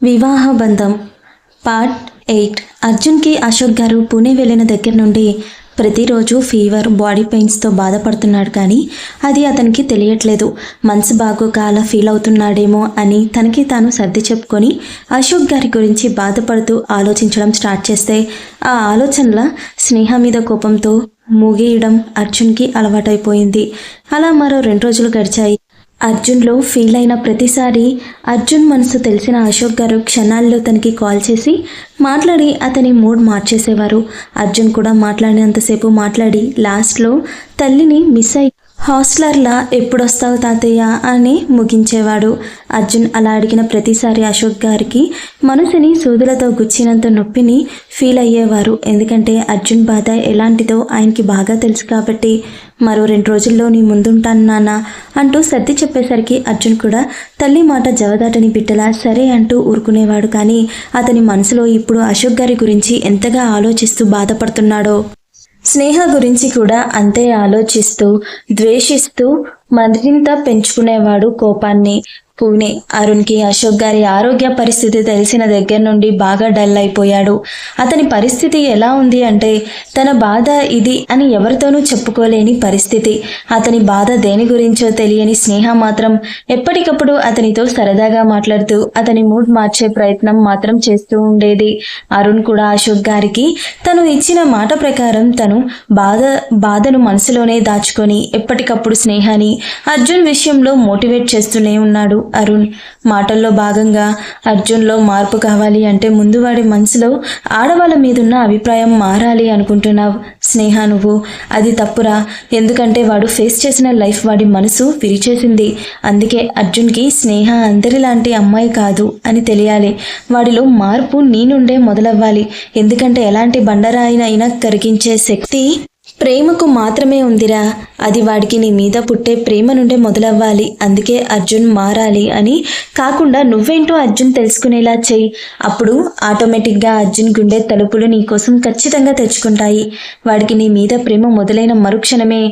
వివాహ బంధం పార్ట్ 8. అర్జున్కి అశోక్ గారు పూణే వెళ్ళిన దగ్గర నుండి ప్రతిరోజు ఫీవర్, బాడీ పెయిన్స్తో బాధపడుతున్నాడు. కానీ అది అతనికి తెలియట్లేదు. మనసు బాగోక అలా ఫీల్ అవుతున్నాడేమో అని తనకి తాను సర్ది చెప్పుకొని అశోక్ గారి గురించి బాధపడుతూ ఆలోచించడం స్టార్ట్ చేస్తే ఆ ఆలోచనల స్నేహ మీద కోపంతో ముగియడం అర్జున్కి అలవాటైపోయింది. అలా మరో 2 రోజులు గడిచాయి. అర్జున్లో ఫీల్ అయిన ప్రతిసారి అర్జున్ మనసు తెలిసిన అశోక్ గారు క్షణాల్లో తనకి కాల్ చేసి మాట్లాడి అతని మూడ్ మార్చేసేవారు. అర్జున్ కూడా మాట్లాడినంతసేపు మాట్లాడి లాస్ట్లో తల్లిని మిస్ అయి హాస్టలర్లా ఎప్పుడొస్తావు తాతయ్య అని ముగించేవాడు. అర్జున్ అలా అడిగిన ప్రతిసారి అశోక్ గారికి మనసుని సూదులతో గుచ్చినంత నొప్పిని ఫీల్ అయ్యేవారు. ఎందుకంటే అర్జున్ బాధ ఎలాంటిదో ఆయనకి బాగా తెలుసు కాబట్టి. మరో 2 రోజుల్లో నీ ముందుంటాను నాన్న అంటూ సర్ది చెప్పేసరికి అర్జున్ కూడా తల్లి మాట జవదాటని బిడ్డలా సరే అంటూ ఊరుకునేవాడు. కానీ అతని మనసులో ఇప్పుడు అశోక్ గారి గురించి ఎంతగా ఆలోచిస్తూ బాధపడుతున్నాడో, స్నేహ గురించి కూడా అంతే ఆలోచిస్తూ ద్వేషిస్తూ మరింత పెంచుకునేవాడు కోపాన్ని. పూణే అరుణ్కి అశోక్ గారి ఆరోగ్య పరిస్థితి తెలిసిన దగ్గర నుండి బాగా డల్ అయిపోయాడు. అతని పరిస్థితి ఎలా ఉంది అంటే తన బాధ ఇది అని ఎవరితోనూ చెప్పుకోలేని పరిస్థితి. అతని బాధ దేని గురించో తెలియని స్నేహ మాత్రం ఎప్పటికప్పుడు అతనితో సరదాగా మాట్లాడుతూ అతని మూడ్ మార్చే ప్రయత్నం మాత్రం చేస్తూ ఉండేది. అరుణ్ కూడా అశోక్ గారికి తను ఇచ్చిన మాట ప్రకారం తను బాధను మనసులోనే దాచుకొని ఎప్పటికప్పుడు స్నేహాని అర్జున్ విషయంలో మోటివేట్ చేస్తూనే ఉన్నాడు. అరుణ్ మాటల్లో భాగంగా అర్జున్లో మార్పు కావాలి అంటే ముందు వాడి మనసులో ఆడవాళ్ళ మీదున్న అభిప్రాయం మారాలి అనుకుంటున్నావు స్నేహ నువ్వు. అది తప్పురా. ఎందుకంటే వాడు ఫేస్ చేసిన లైఫ్ వాడి మనసు విరిచేసింది. అందుకే అర్జున్కి స్నేహ అందరిలాంటి అమ్మాయి కాదు అని తెలియాలి. వాడిలో మార్పు నీ నుండే మొదలవ్వాలి. ఎందుకంటే ఎలాంటి బండరాయినైనా కరిగించే శక్తి ప్రేమకు మాత్రమే ఉందిరా. అది వాడికి నీ మీద పుట్టే ప్రేమ నుండే మొదలవ్వాలి. అందుకే అర్జున్ మారాలి అని కాకుండా నువ్వేంటో అర్జున్ తెలుసుకునేలా చెయ్యి. అప్పుడు ఆటోమేటిక్గా అర్జున్ గుండె తలుపులు నీ కోసం ఖచ్చితంగా తెచ్చుకుంటాయి. వాడికి నీ మీద ప్రేమ మొదలైన మరుక్షణమే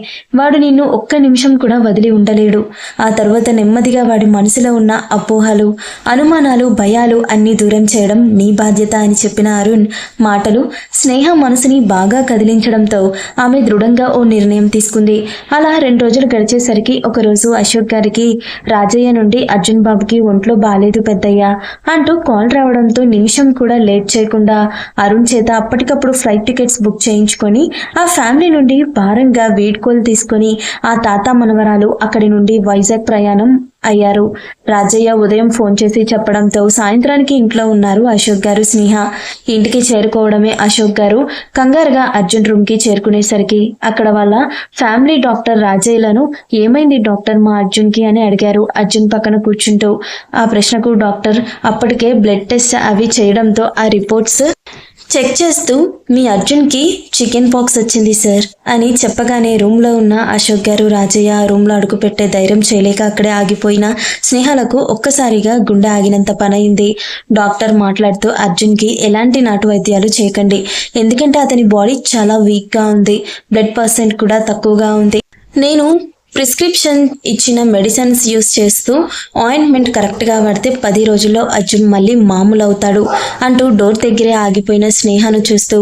వాడు నిన్ను ఒక్క నిమిషం కూడా వదిలి ఉండలేడు. ఆ తర్వాత నెమ్మదిగా వాడి మనసులో ఉన్న అపోహలు, అనుమానాలు, భయాలు అన్నీ దూరం చేయడం నీ బాధ్యత అని చెప్పిన అరుణ్ మాటలు స్నేహ మనసుని బాగా కదిలించడంతో ఆమె దృఢంగా ఓ నిర్ణయం తీసుకుంది. అలా 2 రోజులు గడిచేసరికి ఒకరోజు అశోక్ గారికి రాజయ్య నుండి అర్జున్ బాబుకి ఒంట్లో బాలేదు పెద్దయ్య అంటూ కాల్ రావడంతో నిమిషం కూడా లేట్ చేయకుండా అరుణ్ చేత అప్పటికప్పుడు ఫ్లైట్ టికెట్స్ బుక్ చేయించుకొని ఆ ఫ్యామిలీ నుండి భారంగా వీడ్కోలు తీసుకొని ఆ తాత మనవరాలు అక్కడి నుండి వైజాగ్ ప్రయాణం అయ్యారు. రాజయ్య ఉదయం ఫోన్ చేసి చెప్పడంతో సాయంత్రానికి ఇంట్లో ఉన్నారు అశోక్ గారు, స్నేహ. ఇంటికి చేరుకోవడమే అశోక్ గారు కంగారుగా అర్జున్ రూమ్కి చేరుకునేసరికి అక్కడ వాళ్ళ ఫ్యామిలీ డాక్టర్ రాజయ్యలను ఏమైంది డాక్టర్ మా అర్జున్కి అని అడిగారు అర్జున్ పక్కన కూర్చుంటూ. ఆ ప్రశ్నకు డాక్టర్ అప్పటికే బ్లడ్ టెస్ట్ అవి చేయడంతో ఆ రిపోర్ట్స్ చెక్ చేస్తూ మీ అర్జున్కి చికెన్ పాక్స్ వచ్చింది సార్ అని చెప్పగానే రూమ్లో ఉన్న అశోక్ గారు, రాజయ్య రూమ్లో అడుగుపెట్టే ధైర్యం చేయలేక అక్కడే ఆగిపోయిన స్నేహలకు ఒక్కసారిగా గుండె ఆగినంత పనైంది. డాక్టర్ మాట్లాడుతూ అర్జున్కి ఎలాంటి నాటు వైద్యాలు చేయకండి. ఎందుకంటే అతని బాడీ చాలా వీక్గా ఉంది. బ్లడ్ పర్సెంట్ కూడా తక్కువగా ఉంది. నేను ప్రిస్క్రిప్షన్ ఇచ్చిన మెడిసిన్స్ యూస్ చేస్తూ ఆయింట్మెంట్ కరెక్ట్గా వాడితే 10 రోజుల్లో అర్జున్ మళ్ళీ మామూలు అవుతాడు అంటూ డోర్ దగ్గరే ఆగిపోయిన స్నేహను చూస్తూ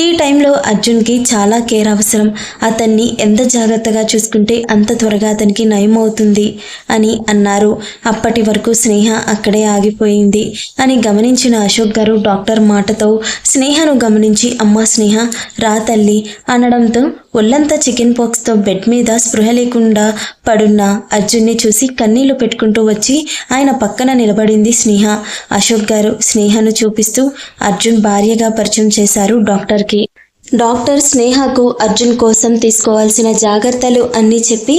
ఈ టైంలో అర్జున్కి చాలా కేర్ అవసరం. అతన్ని ఎంత జాగ్రత్తగా చూసుకుంటే అంత త్వరగా అతనికి నయం అవుతుంది అని అన్నారు. అప్పటి వరకు స్నేహ అక్కడే ఆగిపోయింది అని గమనించిన అశోక్ గారు డాక్టర్ మాటతో స్నేహను గమనించి అమ్మా స్నేహ రా తల్లి అనడంతో ఒళ్ళంతా చికెన్ పాక్స్తో బెడ్ మీద స్పృహ లేకుండా పడున్న అర్జున్ని చూసి కన్నీళ్లు పెట్టుకుంటూ వచ్చి ఆయన పక్కన నిలబడింది స్నేహ. అశోక్ గారు స్నేహను చూపిస్తూ అర్జున్ భార్యగా పరిచయం చేశారు డాక్టర్కి. డాక్టర్ స్నేహకు అర్జున్ కోసం తీసుకోవాల్సిన జాగ్రత్తలు అన్నీ చెప్పి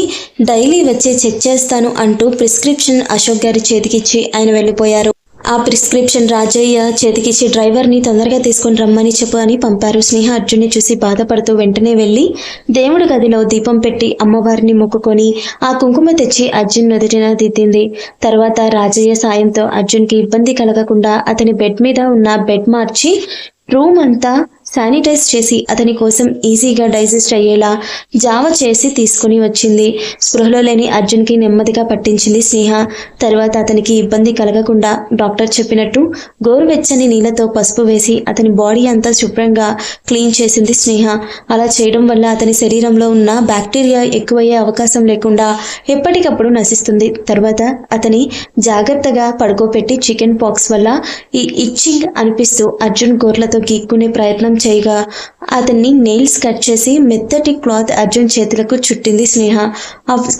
డైలీ వచ్చి చెక్ చేస్తాను అంటూ ప్రిస్క్రిప్షన్ అశోక్ గారి చేతికిచ్చి ఆయన వెళ్ళిపోయారు. ఆ ప్రిస్క్రిప్షన్ రాజయ్య చేతికిచ్చి డ్రైవర్ని తొందరగా తీసుకొని రమ్మని చెప్పు అని పంపారు. స్నేహ అర్జున్ని చూసి బాధపడుతూ వెంటనే వెళ్ళి దేవుడి గదిలో దీపం పెట్టి అమ్మవారిని మొక్కుకొని ఆ కుంకుమ తెచ్చి అర్జున్ నుదుటిన దిద్దింది. తర్వాత రాజయ్య సాయంతో అర్జున్కి ఇబ్బంది కలగకుండా అతని బెడ్ మీద ఉన్న బెడ్ మార్చి రూమ్ అంతా శానిటైజ్ చేసి అతని కోసం ఈజీగా డైజెస్ట్ అయ్యేలా జావ చేసి తీసుకుని వచ్చింది. స్పృహలో లేని అర్జున్కి నెమ్మదిగా పట్టించింది స్నేహ. తర్వాత అతనికి ఇబ్బంది కలగకుండా డాక్టర్ చెప్పినట్టు గోరువెచ్చని నీళ్లతో పసుపు వేసి అతని బాడీ అంతా శుభ్రంగా క్లీన్ చేసింది స్నేహ. అలా చేయడం వల్ల అతని శరీరంలో ఉన్న బ్యాక్టీరియా ఎక్కువయ్యే అవకాశం లేకుండా ఎప్పటికప్పుడు నశిస్తుంది. తర్వాత అతని జాగ్రత్తగా పడుకోబెట్టి చికెన్ పాక్స్ వల్ల ఈ ఇచ్చింగ్ అనిపిస్తూ అర్జున్ గోర్లతో గీక్కునే ప్రయత్నం చేయగా అతన్ని నెయిల్స్ కట్ చేసి మెత్తటి క్లాత్ అర్జున్ చేతులకు చుట్టింది స్నేహ.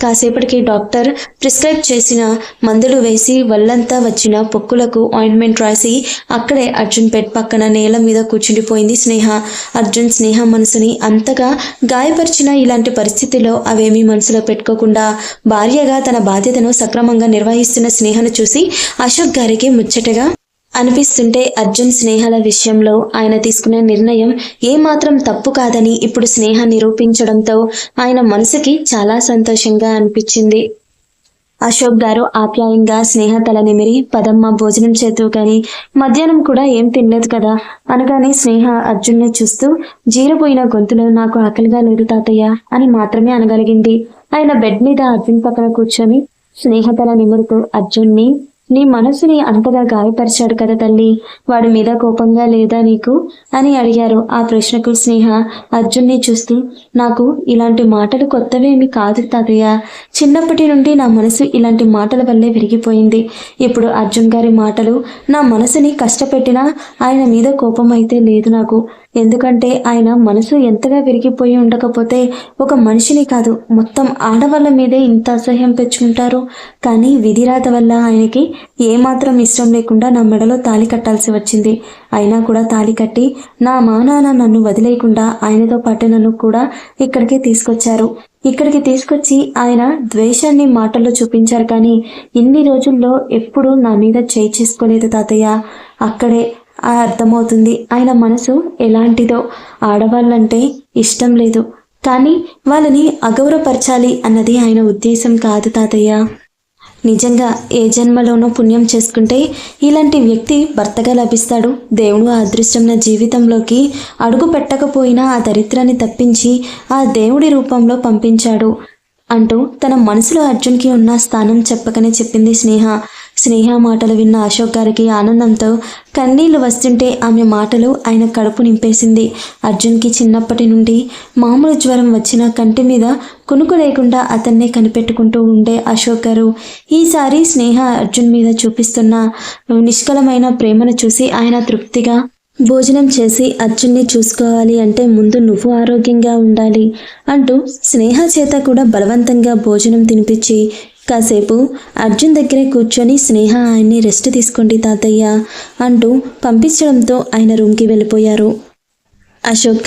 కాసేపటికి డాక్టర్ ప్రిస్క్రైబ్ చేసిన మందులు వేసి వల్లంతా వచ్చిన పొక్కులకు ఆయింట్మెంట్ రాసి అక్కడే అర్జున్ బెడ్ పక్కన నేల మీద కూర్చుండిపోయింది స్నేహ. అర్జున్ స్నేహ మనసుని అంతగా గాయపరిచిన ఇలాంటి పరిస్థితిలో అవేమీ మనసులో పెట్టుకోకుండా భార్యగా తన బాధ్యతను సక్రమంగా నిర్వహిస్తున్న స్నేహను చూసి అశోక్ గారికి ముచ్చటగా అనిపిస్తుంటే అర్జున్ స్నేహల విషయంలో ఆయన తీసుకునే నిర్ణయం ఏమాత్రం తప్పు కాదని ఇప్పుడు స్నేహ నిరూపించడంతో ఆయన మనసుకి చాలా సంతోషంగా అనిపించింది. అశోక్ గారు ఆప్యాయంగా స్నేహ తల నిమిరి పదమ్మ భోజనం చేతూ కానీ మధ్యాహ్నం కూడా ఏం తినలేదు కదా అనగానే స్నేహ అర్జున్ని చూస్తూ జీరపోయిన గొంతులో నాకు ఆకలిగా లేదు తాతయ్య అని మాత్రమే అనగలిగింది. ఆయన బెడ్ మీద అర్జున్ పక్కన కూర్చొని స్నేహ తల నిమురుతూ అర్జున్ని నీ మనసుని అంతగా గాయపరిచాడు కదా తల్లి, వాడి మీద కోపంగా లేదా నీకు అని అడిగారు. ఆ ప్రశ్నకు స్నేహ అర్జున్ని చూస్తూ నాకు ఇలాంటి మాటలు కొత్తవేమి కాదు తాతయ్య, చిన్నప్పటి నుండి నా మనసు ఇలాంటి మాటల వల్లే విరిగిపోయింది. ఇప్పుడు అర్జున్ గారి మాటలు నా మనసుని కష్టపెట్టినా ఆయన మీద కోపం అయితే లేదు నాకు. ఎందుకంటే ఆయన మనసు ఎంతగా విరిగిపోయి ఉండకపోతే ఒక మనిషిని కాదు మొత్తం ఆడవాళ్ళ మీదే ఇంత అసహ్యం పెంచుకుంటారు. కానీ విధిరాత వల్ల ఆయనకి ఏమాత్రం ఇష్టం లేకుండా నా మెడలో తాళి కట్టాల్సి వచ్చింది. అయినా కూడా తాళి కట్టి నా నాన్న నన్ను వదిలేయకుండా ఆయనతో పాటు నన్ను కూడా ఇక్కడికి తీసుకొచ్చారు. ఇక్కడికి తీసుకొచ్చి ఆయన ద్వేషాన్ని మాటల్లో చూపించారు. కానీ ఇన్ని రోజుల్లో ఎప్పుడూ నా మీద చేయి చేసుకోలేదు తాతయ్య. అక్కడే అర్థమవుతుంది ఆయన మనసు ఎలాంటిదో. ఆడవాళ్ళంటే ఇష్టం లేదు, కానీ వాళ్ళని అగౌరవపరచాలి అన్నది ఆయన ఉద్దేశం కాదు తాతయ్య. నిజంగా ఏ జన్మలోనో పుణ్యం చేసుకుంటే ఇలాంటి వ్యక్తి భర్తగా లభిస్తాడు. దేవుడు ఆ అదృష్టం నా జీవితంలోకి అడుగు పెట్టకపోయినా ఆ దరిద్రాన్ని తప్పించి ఆ దేవుడి రూపంలో పంపించాడు అంటూ తన మనసులో అర్జున్కి ఉన్న స్థానం చెప్పకనే చెప్పింది స్నేహ. స్నేహ మాటలు విన్న అశోక్ గారికి ఆనందంతో కన్నీళ్లు వస్తుంటే ఆమె మాటలు ఆయన కడుపు నింపేసింది. అర్జున్కి చిన్నప్పటి నుండి మామూలు జ్వరం వచ్చిన కంటి మీద కునుకు లేకుండా అతన్నే కనిపెట్టుకుంటూ ఉండే అశోక్ గారు ఈసారి స్నేహ అర్జున్ మీద చూపిస్తున్న నిష్కలమైన ప్రేమను చూసి ఆయన తృప్తిగా భోజనం చేసి అర్జున్ని చూసుకోవాలి అంటే ముందు నువ్వు ఆరోగ్యంగా ఉండాలి అంటూ స్నేహ చేత కూడా బలవంతంగా భోజనం తినిపించి కాసేపు అర్జున్ దగ్గరే కూర్చొని స్నేహ ఆయన్ని రెస్ట్ తీసుకోండి తాతయ్య అంటూ పంపించడంతో ఆయన రూమ్కి వెళ్ళిపోయారు. అశోక్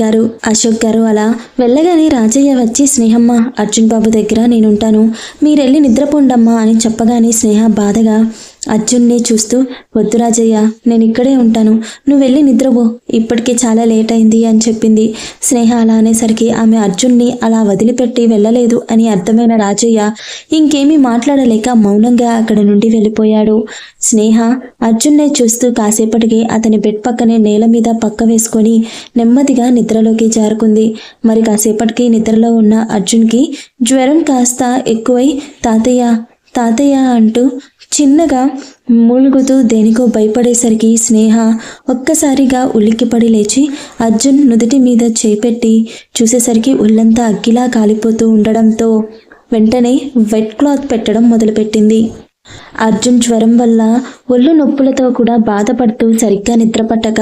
గారు అలా వెళ్ళగానే రాజయ్య వచ్చి స్నేహమ్మ అర్జున్ బాబు దగ్గర నేనుంటాను, మీరెళ్ళి నిద్రపోండమ్మా అని చెప్పగానే స్నేహ బాధగా అర్జున్ని చూస్తూ వద్దు రాజయ్య, నేను ఇక్కడే ఉంటాను, నువ్వు వెళ్ళి నిద్రపో, ఇప్పటికే చాలా లేట్ అయింది అని చెప్పింది. స్నేహ అలా అనేసరికి ఆమె అర్జున్ని అలా వదిలిపెట్టి వెళ్ళలేదు అని అర్థమైన రాజయ్య ఇంకేమీ మాట్లాడలేక మౌనంగా అక్కడ నుండి వెళ్ళిపోయాడు. స్నేహ అర్జున్నే చూస్తూ కాసేపటికి అతని బెడ్ పక్కనే నేల మీద పక్క వేసుకొని నెమ్మదిగా నిద్రలోకి జారుకుంది. మరి కాసేపటికి నిద్రలో ఉన్న అర్జున్కి జ్వరం కాస్త ఎక్కువై తాతయ్య అంటూ చిన్నగా మూలుగుతూ దేనికో భయపడేసరికి స్నేహ ఒక్కసారిగా ఉలిక్కిపడి లేచి అర్జున్ నుదుటి మీద చేపెట్టి చూసేసరికి ఒళ్ళంతా అగ్గిలా కాలిపోతూ ఉండడంతో వెంటనే వెట్ క్లాత్ పెట్టడం మొదలుపెట్టింది. అర్జున్ జ్వరం వల్ల ఒళ్ళు నొప్పులతో కూడా బాధపడుతూ సరిగ్గా నిద్రపట్టక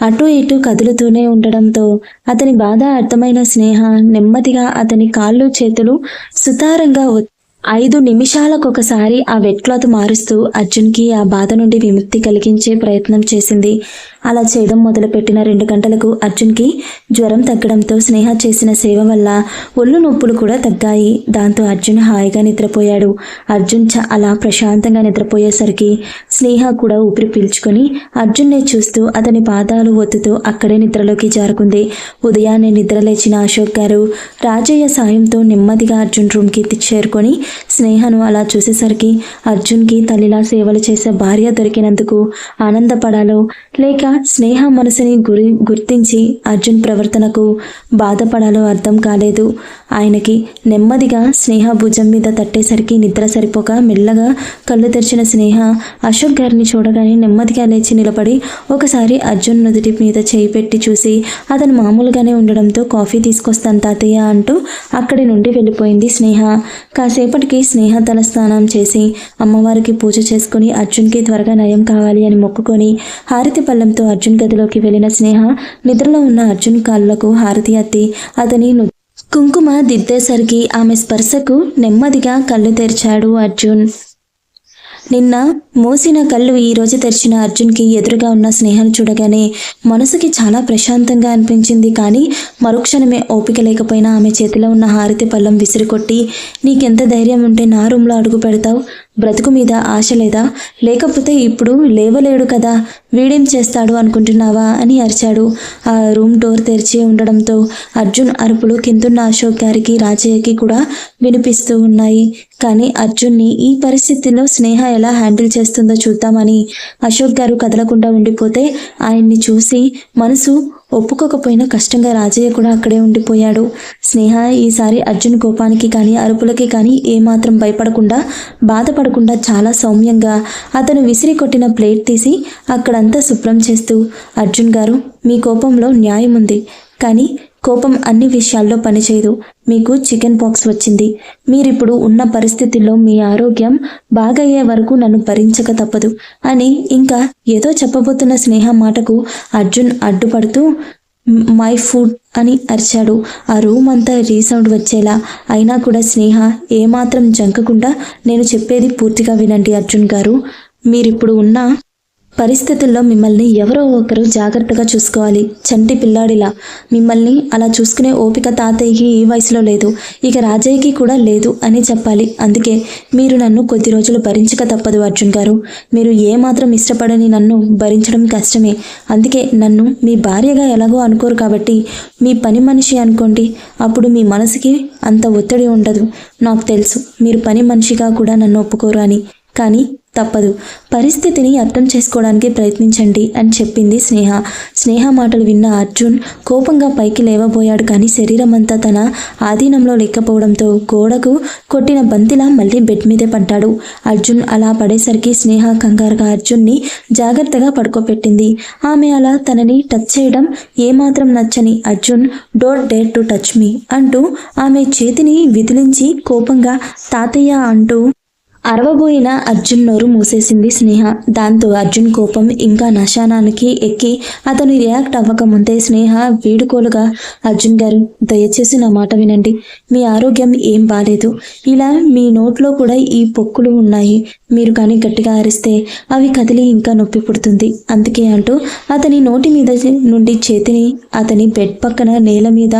అటూ ఇటూ కదులుతూనే ఉండడంతో అతని బాధ అర్థమైన స్నేహ నెమ్మదిగా అతని కాళ్ళు చేతులు సుతారంగా 5 నిమిషాలకొకసారి ఆ వెట్ క్లాత్ మారుస్తూ అర్జున్కి ఆ బాధ నుండి విముక్తి కలిగించే ప్రయత్నం చేసింది. అలా చేయడం మొదలుపెట్టిన 2 గంటలకు అర్జున్కి జ్వరం తగ్గడంతో స్నేహ చేసిన సేవ వల్ల ఒళ్ళు నొప్పులు కూడా తగ్గాయి. దాంతో అర్జున్ హాయిగా నిద్రపోయాడు. అర్జున్ అలా ప్రశాంతంగా నిద్రపోయేసరికి స్నేహ కూడా ఊపిరి పీల్చుకొని అర్జున్నే చూస్తూ అతని పాదాలు ఒత్తుతూ అక్కడే నిద్రలోకి జారుకుంది. ఉదయాన్నే నిద్రలేచిన అశోక్ గారు రాజయ్య సాయంతో నెమ్మదిగా అర్జున్ రూమ్కి చేరుకొని స్నేహను అలా చూసేసరికి అర్జున్కి తల్లిలా సేవలు చేసే భార్య దొరికినందుకు ఆనందపడాలో లేక స్నేహ మనసుని గుర్తించి అర్జున్ ప్రవర్తనకు బాధపడాలో అర్థం కాలేదు. ఆయనకి నెమ్మదిగా స్నేహ భుజం మీద తట్టేసరికి నిద్ర సరిపోక మెల్లగా కళ్ళు తెరిచిన స్నేహ అశోక్ గారిని చూడగానే నెమ్మదిగా లేచి నిలబడి ఒకసారి అర్జున్ నుదుటి మీద చేయి పెట్టి చూసి అతను మామూలుగానే ఉండడంతో కాఫీ తీసుకొస్తాను తాతయ్య అంటూ అక్కడి నుండి వెళ్ళిపోయింది స్నేహ. కాసేపటికి స్నేహ తలస్నానం చేసి అమ్మవారికి పూజ చేసుకుని అర్జున్కి త్వరగా నయం కావాలి అని మొక్కుకొని హారతి పళ్ళెంతో అర్జున్ గదిలోకి వెళ్ళిన స్నేహ నిద్రలో ఉన్న అర్జున్ కాళ్ళకు హారతి అత్తి అతని కుంకుమ దిద్దేసరికి ఆమె స్పర్శకు నెమ్మదిగా కళ్ళు తెరిచాడు అర్జున్. నిన్న మూసిన కళ్ళు ఈరోజు తెరిచిన అర్జున్కి ఎదురుగా ఉన్న స్నేహను చూడగానే మనసుకి చాలా ప్రశాంతంగా అనిపించింది. కానీ మరుక్షణమే ఓపిక లేకపోయినా ఆమె చేతిలో ఉన్న హారతి పళ్ళం విసిరికొట్టి, నీకెంత ధైర్యం ఉంటే నా రూమ్లో అడుగు పెడతావు? బ్రతుకు మీద ఆశ లేదా? లేకపోతే ఇప్పుడు లేవలేడు కదా, వీడేం చేస్తాడు అనుకుంటున్నావా అని అరిచాడు. ఆ రూమ్ డోర్ తెరిచి ఉండడంతో అర్జున్ అరుపులు కిందున్న అశోక్ గారికి రాజయ్యకి కూడా వినిపిస్తూ ఉన్నాయి. కానీ అర్జున్ని ఈ పరిస్థితిలో స్నేహ ఎలా హ్యాండిల్ చేస్తుందో చూద్దామని అశోక్ గారు కదలకుండా ఉండిపోతే ఆయన్ని చూసి మనసు ఒప్పుకోకపోయినా కష్టంగా రాజయ్య కూడా అక్కడే ఉండిపోయాడు. స్నేహ ఈసారి అర్జున్ కోపానికి కానీ అరుపులకి కానీ ఏమాత్రం భయపడకుండా బాధపడకుండా చాలా సౌమ్యంగా అతను విసిరి కొట్టిన ప్లేట్ తీసి అక్కడంతా శుభ్రం చేస్తూ, అర్జున్ గారు, మీ కోపంలో న్యాయం ఉంది, కానీ కోపం అన్ని విషయాల్లో పనిచేయదు. మీకు చికెన్ పాక్స్ వచ్చింది. మీరిప్పుడు ఉన్న పరిస్థితుల్లో మీ ఆరోగ్యం బాగయ్యే వరకు నన్ను భరించక తప్పదు అని ఇంకా ఏదో చెప్పబోతున్న స్నేహ మాటకు అర్జున్ అడ్డుపడుతూ మై ఫుడ్ అని అరిచాడు. ఆ రూమ్ అంతా రీసౌండ్ వచ్చేలా. అయినా కూడా స్నేహ ఏమాత్రం జంకకుండా, నేను చెప్పేది పూర్తిగా వినండి అర్జున్ గారు, మీరిప్పుడు ఉన్న పరిస్థితుల్లో మిమ్మల్ని ఎవరో ఒకరు జాగ్రత్తగా చూసుకోవాలి. చంటి పిల్లాడిలా మిమ్మల్ని అలా చూసుకునే ఓపిక తాతయ్యకి ఈ వయసులో లేదు, ఇక రాజయ్యకి కూడా లేదు అని చెప్పాలి. అందుకే మీరు నన్ను కొద్ది రోజులు భరించక తప్పదు అర్జున్ గారు. మీరు ఏమాత్రం ఇష్టపడని నన్ను భరించడం కష్టమే. అందుకే నన్ను మీ భార్యగా ఎలాగో అనుకోరు కాబట్టి మీ పని మనిషి అనుకోండి. అప్పుడు మీ మనసుకి అంత ఒత్తిడి ఉండదు. నాకు తెలుసు మీరు పని మనిషిగా కూడా నన్ను ఒప్పుకోరు అని, కానీ తప్పదు. పరిస్థితిని అర్థం చేసుకోవడానికి ప్రయత్నించండి అని చెప్పింది స్నేహ. స్నేహ మాటలు విన్న అర్జున్ కోపంగా పైకి లేవబోయాడు. కానీ శరీరం అంతా తన ఆధీనంలో లేకపోవడంతో గోడకు కొట్టిన బంతిలా మళ్ళీ బెడ్ మీదే పడ్డాడు. అర్జున్ అలా పడేసరికి స్నేహ కంగారుగా అర్జున్ని జాగ్రత్తగా పడుకోపెట్టింది. ఆమె అలా తనని టచ్ చేయడం ఏమాత్రం నచ్చని Arjun, don't dare to touch me అంటూ ఆమె చేతిని విదిలించి కోపంగా తాతయ్య అంటూ అరవబోయిన అర్జున్ నోరు మూసేసింది స్నేహ. దాంతో అర్జున్ కోపం ఇంకా నశానానికి ఎక్కి అతను రియాక్ట్ అవ్వకముందే స్నేహ వీడుకోలుగా, అర్జున్ గారు, దయచేసి నా మాట వినండి. మీ ఆరోగ్యం ఏం బాలేదు. ఇలా మీ నోట్లో కూడా ఈ పొక్కులు ఉన్నాయి. మీరు కానీ గట్టిగా అరిస్తే అవి కదిలి ఇంకా నొప్పి పుడుతుంది. అందుకే అంటూ అతని నోటి మీద నుండి చేతిని అతని బెడ్ పక్కన నేల మీద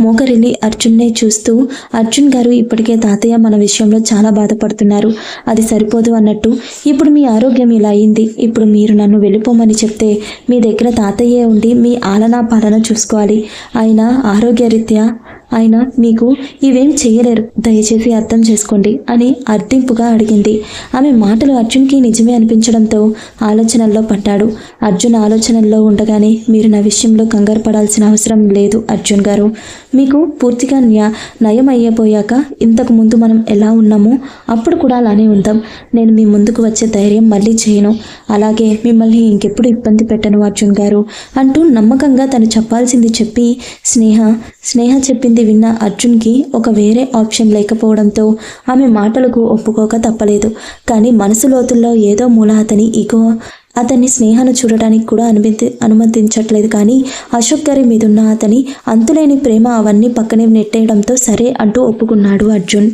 మోకరిల్లి అర్జున్నే చూస్తూ, అర్జున్ గారు, ఇప్పటికే తాతయ్య మన విషయంలో చాలా బాధపడుతున్నారు. అది సరిపోదు అన్నట్టు ఇప్పుడు మీ ఆరోగ్యం ఇలా అయింది. ఇప్పుడు మీరు నన్ను వెళ్ళిపోమని చెప్తే మీ దగ్గర తాతయ్యే ఉండి మీ ఆలనా పాలన చూసుకోవాలి. ఆయన ఆరోగ్యరీత్యా ఆయన మీకు ఇవేం చేయలేరు. దయచేసి అర్థం చేసుకోండి అని అర్థింపుగా అడిగింది. ఆమె మాటలు అర్జున్కి నిజమే అనిపించడంతో ఆలోచనల్లో పడ్డాడు. అర్జున్ ఆలోచనల్లో ఉండగానే, మీరు నా విషయంలో కంగారు పడాల్సిన అవసరం లేదు అర్జున్ గారు. మీకు పూర్తిగా నయం అయ్యపోయాక ఇంతకు ముందు మనం ఎలా ఉన్నామో అప్పుడు కూడా అలానే ఉందాం. నేను మీ ముందుకు వచ్చే ధైర్యం మళ్ళీ చేయను. అలాగే మిమ్మల్ని ఇంకెప్పుడు ఇబ్బంది పెట్టను అర్జున్ గారు అంటూ నమ్మకంగా తను చెప్పాల్సింది చెప్పి స్నేహ చెప్పింది విన్న అర్జున్కి ఒక వేరే ఆప్షన్ లేకపోవడంతో ఆమె మాటలకు ఒప్పుకోక తప్పలేదు. కానీ మనసు లోతుల్లో ఏదో మూల అతని ఈగో అతన్ని స్నేహను చూడడానికి కూడా అనుమతించట్లేదు. కానీ అశోక్ గారి మీదున్న అతని అంతులేని ప్రేమ అవన్నీ పక్కనే నెట్టేయడంతో సరే అంటూ ఒప్పుకున్నాడు అర్జున్.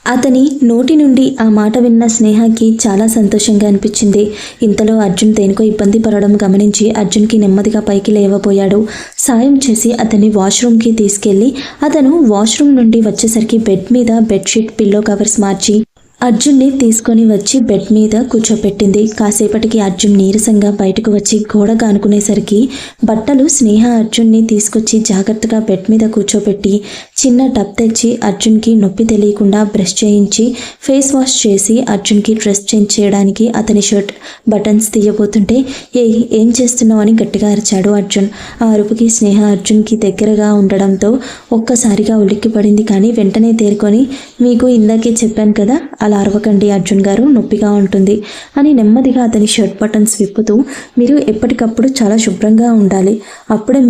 అతని నోటి నుండి ఆ మాట విన్న స్నేహకి చాలా సంతోషంగా అనిపించింది. ఇంతలో అర్జున్ దేనికో ఇబ్బంది పడడం గమనించి అర్జున్కి నెమ్మదిగా పైకి లేవబోయాడు. సాయం చేసి అతన్ని వాష్రూమ్కి తీసుకెళ్ళి అతను వాష్రూమ్ నుండి వచ్చేసరికి బెడ్ మీద బెడ్షీట్, పిల్లో కవర్స్ మార్చి అర్జున్ని తీసుకొని వచ్చి బెడ్ మీద కూర్చోపెట్టింది. కాసేపటికి అర్జున్ నీరసంగా బయటకు వచ్చి గోడకు ఆనుకునేసరికి బట్టలు స్నేహ అర్జున్ని తీసుకొచ్చి జాగ్రత్తగా బెడ్ మీద కూర్చోపెట్టి చిన్న టబ్ తెచ్చి అర్జున్కి నొప్పి తెలియకుండా బ్రష్ చేయించి ఫేస్ వాష్ చేసి అర్జున్కి డ్రెస్ చేంజ్ చేయడానికి అతని షర్ట్ బటన్స్ తీయబోతుంటే ఏం చేస్తున్నావు అని గట్టిగా అరిచాడు అర్జున్. ఆ అరుపుకి స్నేహ అర్జున్కి దగ్గరగా ఉండడంతో ఒక్కసారిగా ఉలిక్కిపడింది. కానీ వెంటనే తేరుకొని, మీకు ఇందాకే చెప్పాను కదా, అలా అరవకండి అర్జున్ గారు, నొప్పిగా ఉంటుంది అని నెమ్మదిగా అతని షర్ట్ బటన్స్ విప్పుతూ, మీరు ఎప్పటికప్పుడు చాలా శుభ్రంగా ఉండాలి, అప్పుడే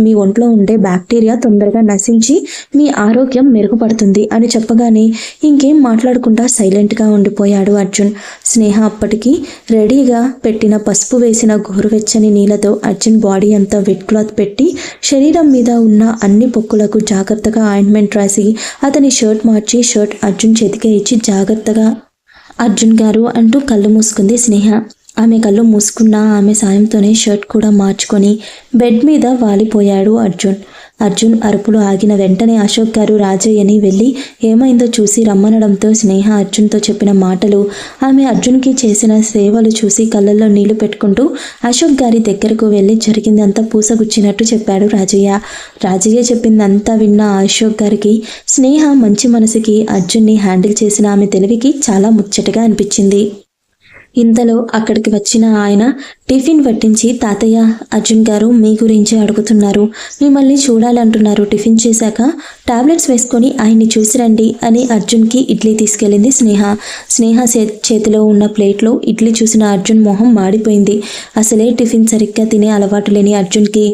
మీ ఒంట్లో ఉండే బ్యాక్టీరియా తొందరగా నశించి మీ ఆరోగ్యం మెరుగుపడుతుంది అని చెప్పగానే ఇంకేం మాట్లాడకుండా సైలెంట్గా ఉండిపోయాడు అర్జున్. స్నేహ అప్పటికి రెడీగా పెట్టిన పసుపు వేసిన గోరువెచ్చని నీళ్ళతో అర్జున్ బాడీ అంతా వెట్ క్లాత్ పెట్టి శరీరం మీద ఉన్న అన్ని పొక్కులకు జాగ్రత్తగా ఆయింట్మెంట్ రాసి అతని షర్ట్ మార్చి షర్ట్ అర్జున్ చేతికి ఇచ్చి జాగ్రత్తగా అర్జున్ గారు అంటూ కళ్ళు మూసుకుంది స్నేహ. ఆమె కళ్ళు మూసుకున్న ఆమె సాయంతోనే షర్ట్ కూడా మార్చుకొని బెడ్ మీద వాలిపోయాడు అర్జున్. అర్జున్ అరుపులు ఆగిన వెంటనే అశోక్ గారు రాజయ్యని వెళ్ళి ఏమైందో చూసి రమ్మనడంతో స్నేహ అర్జున్తో చెప్పిన మాటలు, ఆమె అర్జున్కి చేసిన సేవలు చూసి కళ్ళల్లో నీళ్లు పెట్టుకుంటూ అశోక్ గారి దగ్గరకు వెళ్ళి జరిగిందంతా పూసగుచ్చినట్టు చెప్పాడు రాజయ్య. రాజయ్య చెప్పిందంతా విన్న అశోక్ గారికి స్నేహ మంచి మనసుకి అర్జున్ని హ్యాండిల్ చేసిన ఆమె తెలివికి చాలా ముచ్చటగా అనిపించింది. ఇంతలో అక్కడికి వచ్చిన ఆయన టిఫిన్ పట్టించి, తాతయ్య, అర్జున్ గారు మీ గురించి అడుగుతున్నారు, మిమ్మల్ని చూడాలంటున్నారు, టిఫిన్ చేశాక టాబ్లెట్స్ వేసుకొని ఆయన్ని చూసి రండి అని అర్జున్కి ఇడ్లీ తీసుకెళ్ళింది స్నేహ. స్నేహ చేతిలో ఉన్న ప్లేట్లో ఇడ్లీ చూసిన అర్జున్ మొహం మాడిపోయింది. అసలే టిఫిన్ సరిగ్గా తినే అలవాటు లేని అర్జున్కి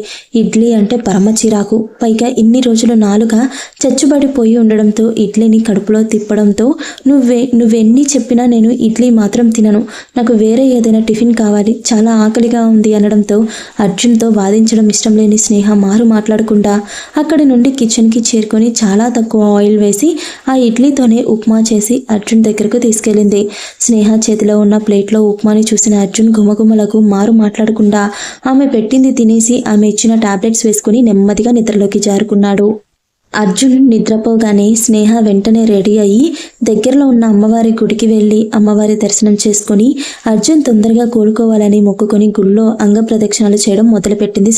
ఇడ్లీ అంటే పరమ చిరాకు. పైగా ఇన్ని రోజులు నాలుగా చచ్చుబడిపోయి ఉండడంతో ఇడ్లీని కడుపులో తిప్పడంతో నువ్వెన్ని చెప్పినా నేను ఇడ్లీ మాత్రం తినను, నాకు వేరే ఏదైనా టిఫిన్ కావాలి, చాలా ఆకలిగా ఉంది అనడంతో అర్జున్తో వాదించడం ఇష్టం లేని స్నేహ మారు మాట్లాడకుండా అక్కడి నుండి కిచెన్కి చేరుకొని చాలా తక్కువ ఆయిల్ వేసి ఆ ఇడ్లీతోనే ఉప్మా చేసి అర్జున్ దగ్గరకు తీసుకెళ్ళింది. స్నేహ చేతిలో ఉన్న ప్లేట్లో ఉప్మాని చూసిన అర్జున్ గుమగుమలకు మారు మాట్లాడకుండా ఆమె పెట్టింది తినేసి ఆమె ఇచ్చిన టాబ్లెట్స్ వేసుకుని నెమ్మదిగా నిద్రలోకి జారుకున్నాడు. అర్జున్ నిద్రపోగానే స్నేహ వెంటనే రెడీ అయ్యి దగ్గరలో ఉన్న అమ్మవారి గుడికి వెళ్ళి అమ్మవారి దర్శనం చేసుకుని అర్జున్ తొందరగా కోలుకోవాలని మొక్కుకొని గుళ్ళో అంగ ప్రదక్షిణలు చేయడం మొదలుపెట్టింది స్నేహ.